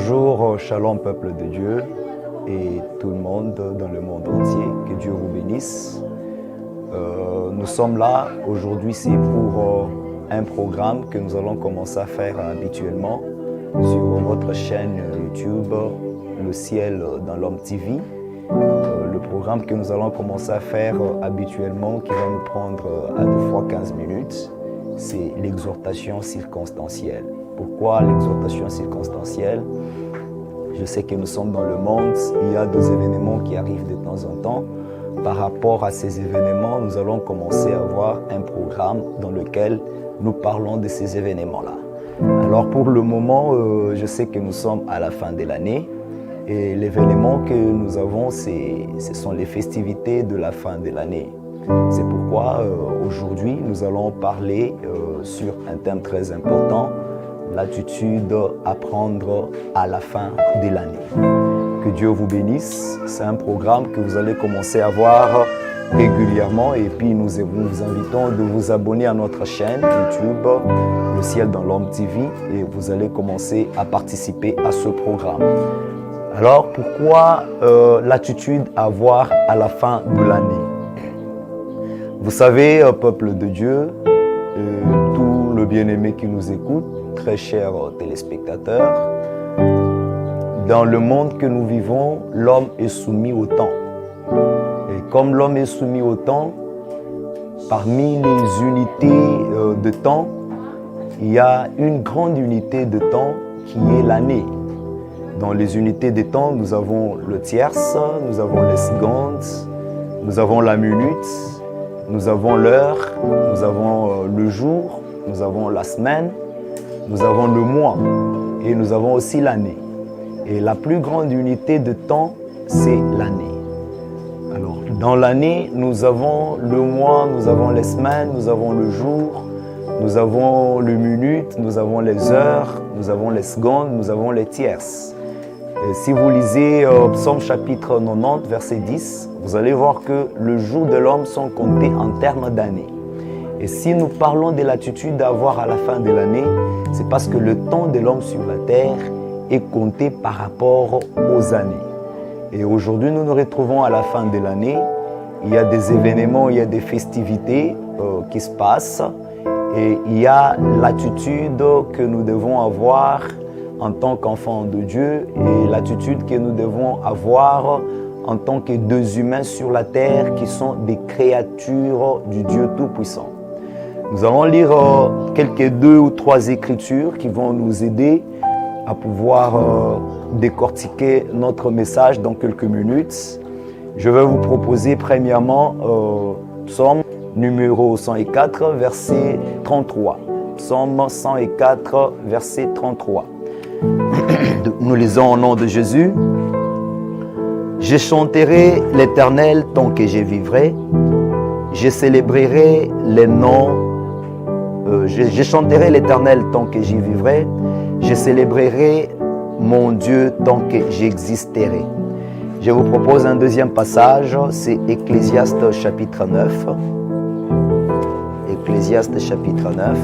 Bonjour, shalom peuple de Dieu et tout le monde dans le monde entier, que Dieu vous bénisse. Nous sommes là, aujourd'hui c'est pour un programme que nous allons commencer à faire habituellement sur votre chaîne YouTube, Le Ciel dans l'Homme TV. Le programme que nous allons commencer à faire habituellement, qui va nous prendre à 2 fois 15 minutes, c'est l'exhortation circonstancielle. Pourquoi l'exhortation circonstancielle? Je sais que nous sommes dans le monde, il y a des événements qui arrivent de temps en temps. Par rapport à ces événements, nous allons commencer à avoir un programme dans lequel nous parlons de ces événements-là. Alors pour le moment, je sais que nous sommes à la fin de l'année et l'événement que nous avons, ce sont les festivités de la fin de l'année. C'est pourquoi aujourd'hui, nous allons parler sur un thème très important, l'attitude à prendre à la fin de l'année. Que Dieu vous bénisse. C'est un programme que vous allez commencer à voir régulièrement et puis nous vous invitons de vous abonner à notre chaîne YouTube, Le Ciel dans l'Homme TV, et vous allez commencer à participer à ce programme. Alors pourquoi l'attitude à avoir à la fin de l'année? Vous savez, peuple de Dieu, tout le bien-aimé qui nous écoute, très chers téléspectateurs, dans le monde que nous vivons, l'homme est soumis au temps. Et comme l'homme est soumis au temps, parmi les unités de temps, il y a une grande unité de temps qui est l'année. Dans les unités de temps, nous avons le tierce, nous avons les secondes, nous avons la minute, nous avons l'heure, nous avons le jour, nous avons la semaine, nous avons le mois et nous avons aussi l'année. Et la plus grande unité de temps, c'est l'année. Alors, dans l'année, nous avons le mois, nous avons les semaines, nous avons le jour, nous avons les minutes, nous avons les heures, nous avons les secondes, nous avons les tierces. Et si vous lisez Psaume chapitre 90, verset 10, vous allez voir que le jour de l'homme sont comptés en termes d'années. Et si nous parlons de l'attitude à avoir à la fin de l'année, c'est parce que le temps de l'homme sur la terre est compté par rapport aux années. Et aujourd'hui, nous nous retrouvons à la fin de l'année. Il y a des événements, il y a des festivités qui se passent. Et il y a l'attitude que nous devons avoir en tant qu'enfants de Dieu et l'attitude que nous devons avoir en tant que deux humains sur la terre qui sont des créatures du Dieu Tout-Puissant. Nous allons lire quelques 2 ou 3 écritures qui vont nous aider à pouvoir décortiquer notre message dans quelques minutes. Je vais vous proposer premièrement Psaume numéro 104, verset 33. Psaume 104, verset 33. Nous lisons au nom de Jésus. Je chanterai l'Éternel tant que je vivrai. Je célébrerai les noms. Je chanterai l'Éternel tant que j'y vivrai. Je célébrerai mon Dieu tant que j'existerai. Je vous propose un deuxième passage, c'est Ecclésiaste chapitre 9. Ecclésiaste chapitre 9,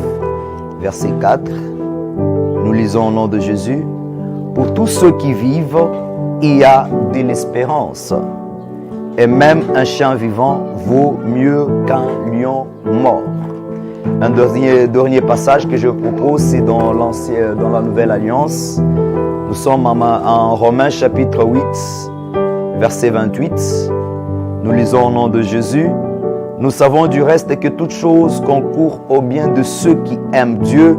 verset 4. Nous lisons au nom de Jésus. Pour tous ceux qui vivent, il y a de l'espérance. Et même un chien vivant vaut mieux qu'un lion mort. Un dernier passage que je propose, c'est dans la Nouvelle Alliance. Nous sommes en Romains chapitre 8, verset 28. Nous lisons au nom de Jésus. Nous savons du reste que toute chose concourt au bien de ceux qui aiment Dieu,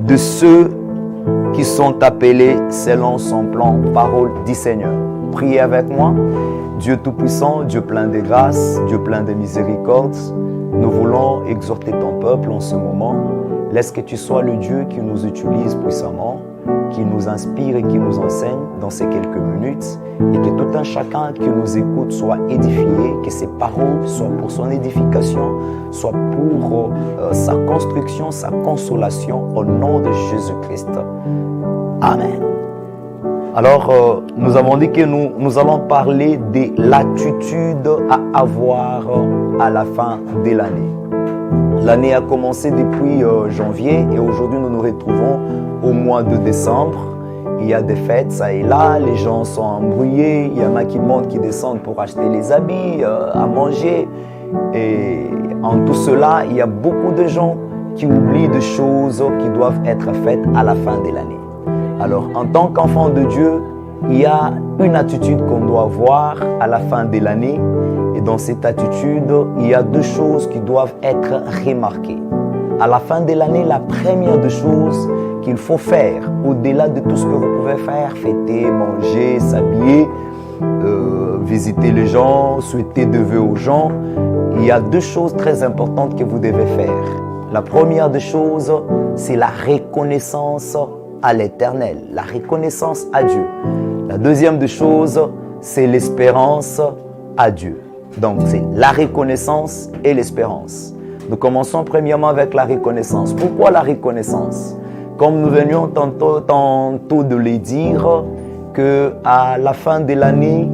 de ceux qui sont appelés selon son plan. Parole du Seigneur. Priez avec moi. Dieu Tout-Puissant, Dieu plein de grâce, Dieu plein de miséricorde, nous voulons exhorter ton peuple en ce moment. Laisse que tu sois le Dieu qui nous utilise puissamment, qui nous inspire et qui nous enseigne dans ces quelques minutes, et que tout un chacun qui nous écoute soit édifié, que ces paroles soient pour son édification, soient pour sa construction, sa consolation, au nom de Jésus-Christ. Amen. Alors, nous avons dit que nous allons parler de l'attitude à avoir à la fin de l'année. L'année a commencé depuis janvier et aujourd'hui nous nous retrouvons au mois de décembre. il y a des fêtes, ça et là, les gens sont embrouillés, il y en a qui montent, qui descendent pour acheter les habits, à manger. Et en tout cela, il y a beaucoup de gens qui oublient des choses qui doivent être faites à la fin de l'année. Alors, en tant qu'enfant de Dieu, il y a une attitude qu'on doit avoir à la fin de l'année. Et dans cette attitude, il y a deux choses qui doivent être remarquées. À la fin de l'année, la première des choses qu'il faut faire, au-delà de tout ce que vous pouvez faire, fêter, manger, s'habiller, visiter les gens, souhaiter de vœux aux gens, il y a deux choses très importantes que vous devez faire. La première des choses, c'est la reconnaissance à l'Éternel, la reconnaissance à Dieu. La deuxième des choses, c'est l'espérance à Dieu. Donc, c'est la reconnaissance et l'espérance. Nous commençons premièrement avec la reconnaissance. Pourquoi la reconnaissance? Comme nous venions tantôt de le dire, qu'à la fin de l'année,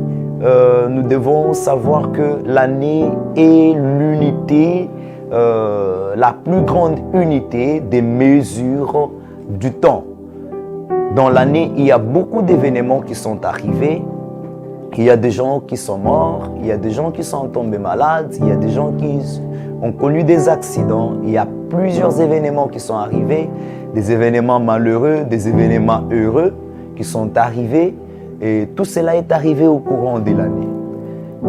nous devons savoir que l'année est l'unité, la plus grande unité des mesures du temps. Dans l'année, il y a beaucoup d'événements qui sont arrivés. Il y a des gens qui sont morts, il y a des gens qui sont tombés malades, il y a des gens qui ont connu des accidents. Il y a plusieurs événements qui sont arrivés, des événements malheureux, des événements heureux qui sont arrivés. Et tout cela est arrivé au courant de l'année.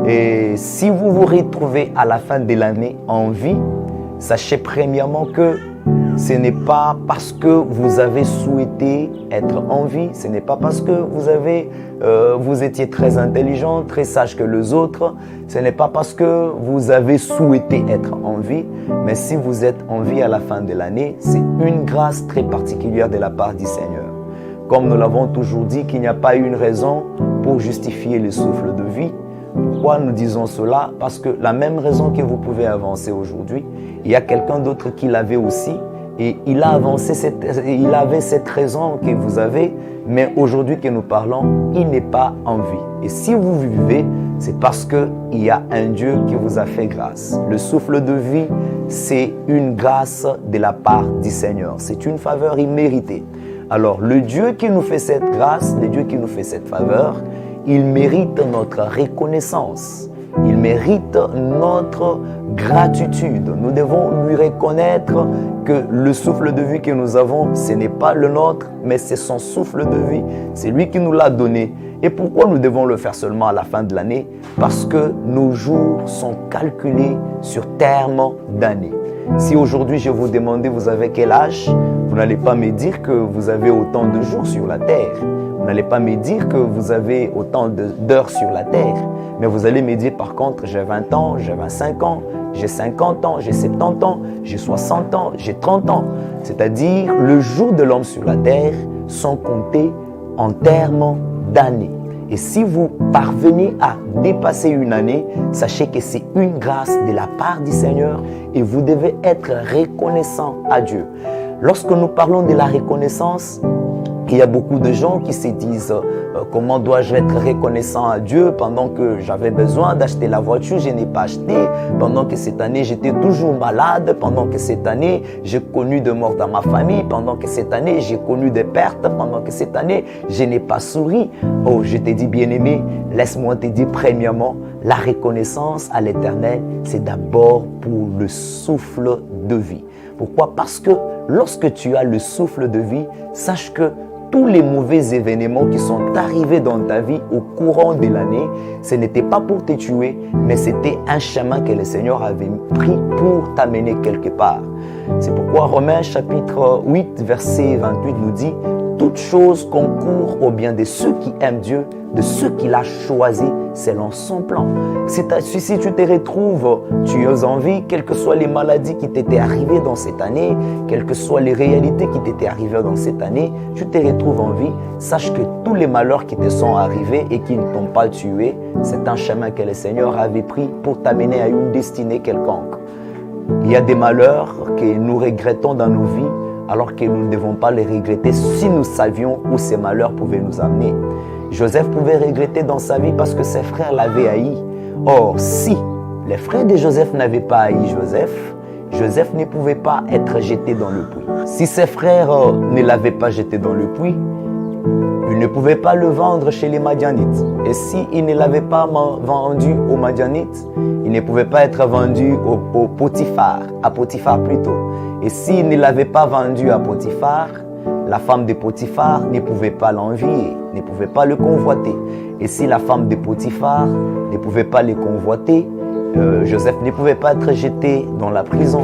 Et si vous vous retrouvez à la fin de l'année en vie, sachez premièrement que ce n'est pas parce que vous avez souhaité être en vie, ce n'est pas parce que vous étiez très intelligent, très sage que les autres, ce n'est pas parce que vous avez souhaité être en vie, mais si vous êtes en vie à la fin de l'année, c'est une grâce très particulière de la part du Seigneur. Comme nous l'avons toujours dit, qu'il n'y a pas une raison pour justifier le souffle de vie. Pourquoi nous disons cela? Parce que la même raison que vous pouvez avancer aujourd'hui, il y a quelqu'un d'autre qui l'avait aussi. Et il avait cette raison que vous avez, mais aujourd'hui que nous parlons, il n'est pas en vie. Et si vous vivez, c'est parce qu'il y a un Dieu qui vous a fait grâce. Le souffle de vie, c'est une grâce de la part du Seigneur. C'est une faveur imméritée. Alors, le Dieu qui nous fait cette grâce, le Dieu qui nous fait cette faveur, il mérite notre reconnaissance. Il mérite notre gratitude. Nous devons lui reconnaître que le souffle de vie que nous avons, ce n'est pas le nôtre, mais c'est son souffle de vie. C'est lui qui nous l'a donné. Et pourquoi nous devons le faire seulement à la fin de l'année? Parce que nos jours sont calculés sur terme d'année. Si aujourd'hui je vous demandais vous avez quel âge, vous n'allez pas me dire que vous avez autant de jours sur la terre. Vous n'allez pas me dire que vous avez autant d'heures sur la terre. Mais vous allez me dire par contre, j'ai 20 ans, j'ai 25 ans, j'ai 50 ans, j'ai 70 ans, j'ai 60 ans, j'ai 30 ans. C'est-à-dire, le jour de l'homme sur la terre sont comptés en termes d'années. Et si vous parvenez à dépasser une année, sachez que c'est une grâce de la part du Seigneur et vous devez être reconnaissant à Dieu. Lorsque nous parlons de la reconnaissance, il y a beaucoup de gens qui se disent comment dois-je être reconnaissant à Dieu pendant que j'avais besoin d'acheter la voiture, je n'ai pas acheté, pendant que cette année j'étais toujours malade, pendant que cette année j'ai connu de morts dans ma famille, pendant que cette année j'ai connu des pertes, pendant que cette année je n'ai pas souri. Oh, je t'ai dit bien-aimé, laisse-moi te dire premièrement, la reconnaissance à l'Éternel, c'est d'abord pour le souffle de vie. Pourquoi? Parce que lorsque tu as le souffle de vie, sache que tous les mauvais événements qui sont arrivés dans ta vie au courant de l'année, ce n'était pas pour te tuer, mais c'était un chemin que le Seigneur avait pris pour t'amener quelque part. C'est pourquoi Romains chapitre 8, verset 28 nous dit « Toutes choses concourent au bien de ceux qui aiment Dieu, de ceux qu'il a choisis selon son plan. » Si tu te retrouves, tu es en vie, quelles que soient les maladies qui t'étaient arrivées dans cette année, quelles que soient les réalités qui t'étaient arrivées dans cette année, tu te retrouves en vie, sache que tous les malheurs qui te sont arrivés et qui ne t'ont pas tué, c'est un chemin que le Seigneur avait pris pour t'amener à une destinée quelconque. Il y a des malheurs que nous regrettons dans nos vies, alors que nous ne devons pas les regretter si nous savions où ces malheurs pouvaient nous amener. Joseph pouvait regretter dans sa vie parce que ses frères l'avaient haï. Or, si les frères de Joseph n'avaient pas haï Joseph, Joseph ne pouvait pas être jeté dans le puits. Si ses frères ne l'avaient pas jeté dans le puits, Il ne pouvait pas le vendre chez les Madianites. Et s'il ne l'avait pas vendu aux Madianites, il ne pouvait pas être vendu au Potiphar, à Potiphar plutôt. Et s'il ne l'avait pas vendu à Potiphar, la femme de Potiphar ne pouvait pas l'envier, ne pouvait pas le convoiter. Et si la femme de Potiphar ne pouvait pas le convoiter, Joseph ne pouvait pas être jeté dans la prison.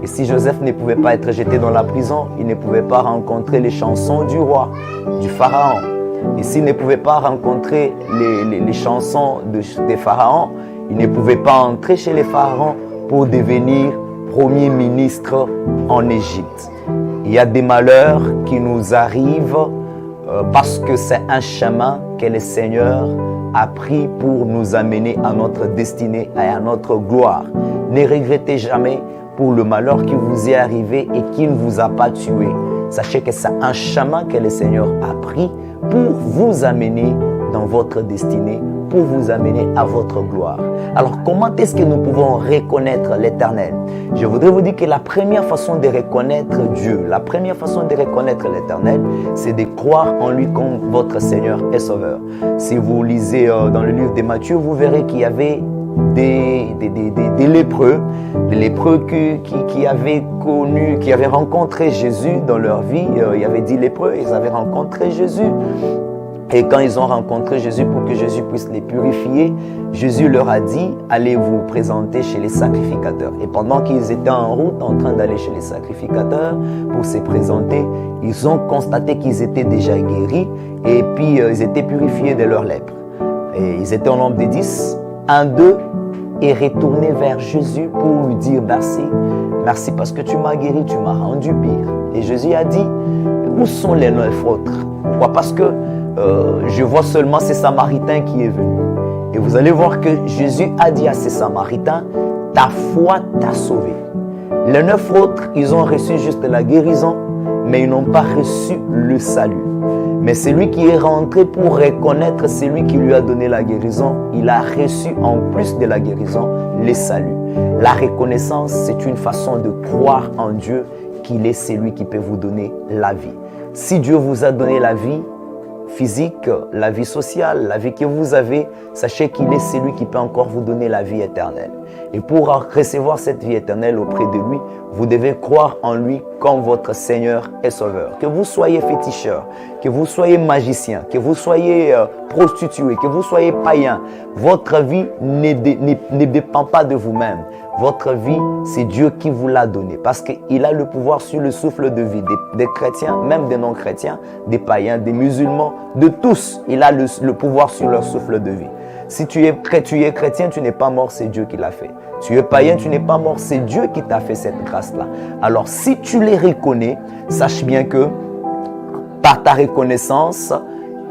Et si Joseph ne pouvait pas être jeté dans la prison, il ne pouvait pas rencontrer les chansons du roi, du pharaon. Et s'il ne pouvait pas rencontrer les chansons des pharaons, il ne pouvait pas entrer chez les pharaons pour devenir premier ministre en Égypte. Il y a des malheurs qui nous arrivent parce que c'est un chemin que le Seigneur a pris pour nous amener à notre destinée et à notre gloire. Ne regrettez jamais pour le malheur qui vous est arrivé et qui ne vous a pas tué. Sachez que c'est un chemin que le Seigneur a pris pour vous amener dans votre destinée, pour vous amener à votre gloire. Alors, comment est-ce que nous pouvons reconnaître l'Éternel? Je voudrais vous dire que la première façon de reconnaître Dieu, la première façon de reconnaître l'Éternel, c'est de croire en lui comme votre Seigneur et Sauveur. Si vous lisez dans le livre de Matthieu, vous verrez qu'il y avait des lépreux, des lépreux qui avaient connu, qui avaient rencontré Jésus dans leur vie. Il y avait 10 lépreux, ils avaient rencontré Jésus. Et quand ils ont rencontré Jésus pour que Jésus puisse les purifier, Jésus leur a dit, allez vous présenter chez les sacrificateurs. Et pendant qu'ils étaient en route, en train d'aller chez les sacrificateurs pour se présenter, ils ont constaté qu'ils étaient déjà guéris et puis ils étaient purifiés de leur lèpre. Et ils étaient en nombre de 10. Un d'eux est retourné vers Jésus pour lui dire merci. Merci parce que tu m'as guéri, tu m'as rendu pire. Et Jésus a dit, où sont les 9 autres? Pourquoi? Parce que je vois seulement ces Samaritains qui est venu. Et vous allez voir que Jésus a dit à ces Samaritains, ta foi t'a sauvé. Les 9 autres, ils ont reçu juste la guérison, mais ils n'ont pas reçu le salut. Mais celui qui est rentré pour reconnaître celui qui lui a donné la guérison, il a reçu en plus de la guérison le salut. La reconnaissance, c'est une façon de croire en Dieu qu'il est celui qui peut vous donner la vie. Si Dieu vous a donné la vie physique, la vie sociale, la vie que vous avez, sachez qu'il est celui qui peut encore vous donner la vie éternelle. Et pour recevoir cette vie éternelle auprès de lui, vous devez croire en lui comme votre Seigneur et Sauveur. Que vous soyez féticheur, que vous soyez magicien, que vous soyez prostitué, que vous soyez païen, votre vie ne dépend pas de vous-même. Votre vie, c'est Dieu qui vous l'a donnée parce qu'il a le pouvoir sur le souffle de vie des chrétiens, même des non-chrétiens, des païens, des musulmans, de tous. Il a le pouvoir sur leur souffle de vie. Si tu es chrétien, tu n'es pas mort, c'est Dieu qui l'a fait. Tu es païen, tu n'es pas mort, c'est Dieu qui t'a fait cette grâce-là. Alors si tu les reconnais, sache bien que par ta reconnaissance,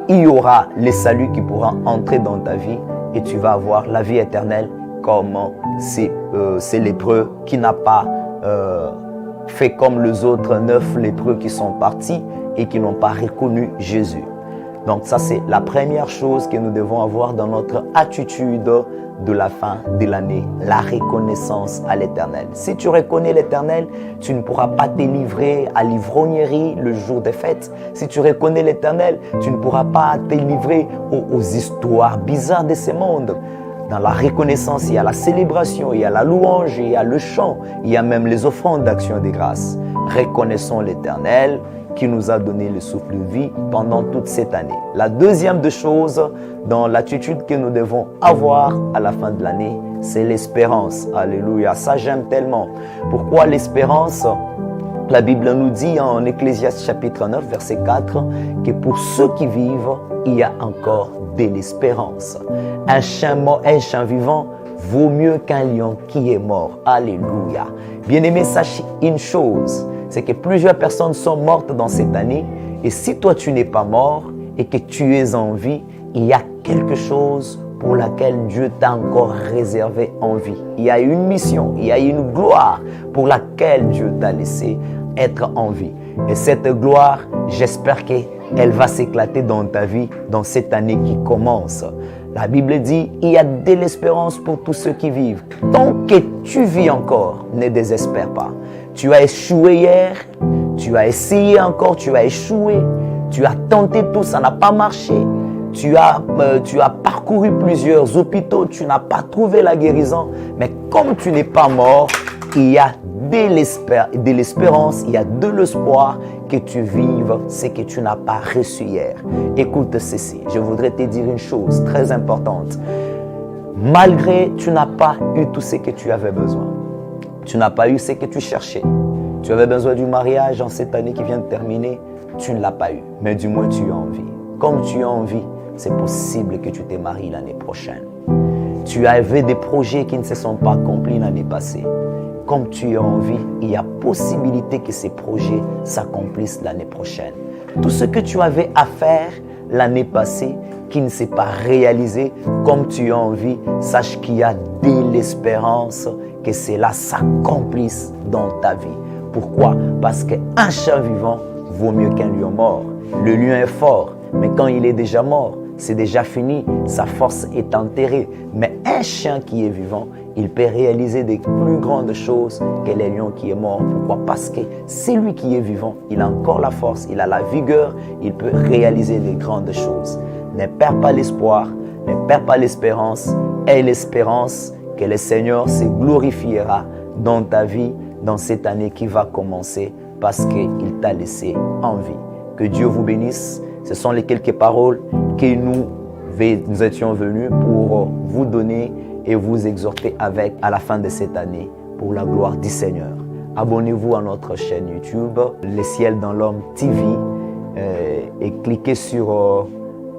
il y aura les saluts qui pourront entrer dans ta vie et tu vas avoir la vie éternelle comme ces lépreux qui n'a pas fait comme les autres 9 lépreux qui sont partis et qui n'ont pas reconnu Jésus. Donc ça, c'est la première chose que nous devons avoir dans notre attitude de la fin de l'année, la reconnaissance à l'Éternel. Si tu reconnais l'Éternel, tu ne pourras pas te livrer à l'ivrognerie le jour des fêtes. Si tu reconnais l'Éternel, tu ne pourras pas te livrer aux histoires bizarres de ce monde. Dans la reconnaissance, il y a la célébration, il y a la louange, il y a le chant, il y a même les offrandes d'action de grâce. Reconnaissons l'Éternel qui nous a donné le souffle de vie pendant toute cette année. La deuxième des choses dans l'attitude que nous devons avoir à la fin de l'année, c'est l'espérance. Alléluia, ça j'aime tellement. Pourquoi l'espérance? La Bible nous dit en Ecclésiaste chapitre 9, verset 4, que pour ceux qui vivent, il y a encore de l'espérance. Un chien vivant vaut mieux qu'un lion qui est mort. Alléluia. Bien-aimé, sache une chose, c'est que plusieurs personnes sont mortes dans cette année. Et si toi, tu n'es pas mort et que tu es en vie, il y a quelque chose pour laquelle Dieu t'a encore réservé en vie. Il y a une mission, il y a une gloire pour laquelle Dieu t'a laissé être en vie. Et cette gloire, j'espère qu'elle va s'éclater dans ta vie, dans cette année qui commence. La Bible dit, il y a de l'espérance pour tous ceux qui vivent. Tant que tu vis encore, ne désespère pas. Tu as échoué hier, tu as essayé encore, tu as échoué. Tu as tenté tout, ça n'a pas marché. Tu as parcouru plusieurs hôpitaux, tu n'as pas trouvé la guérison. Mais comme tu n'es pas mort, il y a de l'espérance, il y a de l'espoir que tu vives ce que tu n'as pas reçu hier. Écoute ceci, je voudrais te dire une chose très importante. Malgré tu n'as pas eu tout ce que tu avais besoin, tu n'as pas eu ce que tu cherchais, tu avais besoin du mariage en cette année qui vient de terminer, tu ne l'as pas eu, mais du moins tu as envie. Comme tu as envie, c'est possible que tu te maries l'année prochaine. Tu avais des projets qui ne se sont pas accomplis l'année passée. Comme tu as envie, il y a possibilité que ces projets s'accomplissent l'année prochaine. Tout ce que tu avais à faire l'année passée, qui ne s'est pas réalisé, comme tu as envie, sache qu'il y a de l'espérance que cela s'accomplisse dans ta vie. Pourquoi? Parce qu'un chat vivant vaut mieux qu'un lion mort. Le lion est fort, mais quand il est déjà mort, c'est déjà fini, sa force est enterrée. Mais un chien qui est vivant, il peut réaliser des plus grandes choses que le lion qui est mort. Pourquoi? Parce que celui qui est vivant, il a encore la force, il a la vigueur, il peut réaliser des grandes choses. Ne perds pas l'espoir, ne perds pas l'espérance. Aie l'espérance que le Seigneur se glorifiera dans ta vie, dans cette année qui va commencer, parce qu'il t'a laissé en vie. Que Dieu vous bénisse. Ce sont les quelques paroles que nous étions venus pour vous donner et vous exhorter avec à la fin de cette année pour la gloire du Seigneur. Abonnez-vous à notre chaîne YouTube, Les Ciels dans l'Homme TV, et cliquez sur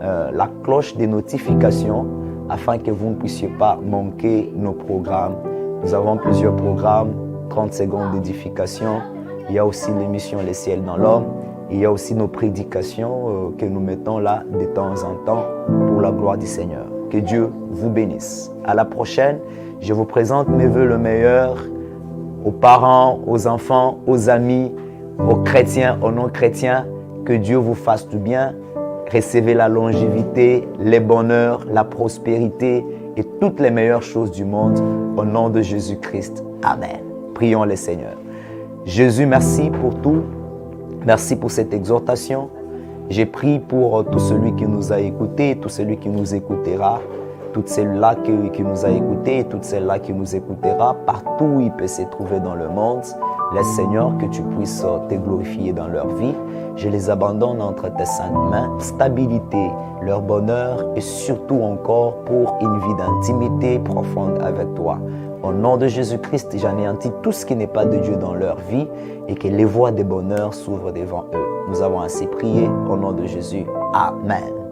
la cloche des notifications afin que vous ne puissiez pas manquer nos programmes. Nous avons plusieurs programmes, 30 secondes d'édification. Il y a aussi l'émission Les Ciels dans l'Homme. Il y a aussi nos prédications que nous mettons là de temps en temps pour la gloire du Seigneur. Que Dieu vous bénisse. À la prochaine, je vous présente mes vœux le meilleur aux parents, aux enfants, aux amis, aux chrétiens, aux non-chrétiens. Que Dieu vous fasse du bien. Recevez la longévité, les bonheurs, la prospérité et toutes les meilleures choses du monde au nom de Jésus-Christ. Amen. Prions le Seigneur. Jésus, merci pour tout. Merci pour cette exhortation. J'ai prié pour tout celui qui nous a écoutés, tout celui qui nous écoutera, toutes celles-là qui nous a écoutés et toutes celles-là qui nous écoutera, partout où il peut se trouver dans le monde. Laisse Seigneur que tu puisses te glorifier dans leur vie. Je les abandonne entre tes saintes mains. Stabilité, leur bonheur et surtout encore pour une vie d'intimité profonde avec toi. Au nom de Jésus-Christ, j'anéantis tout ce qui n'est pas de Dieu dans leur vie et que les voies de bonheur s'ouvrent devant eux. Nous avons ainsi prié au nom de Jésus. Amen.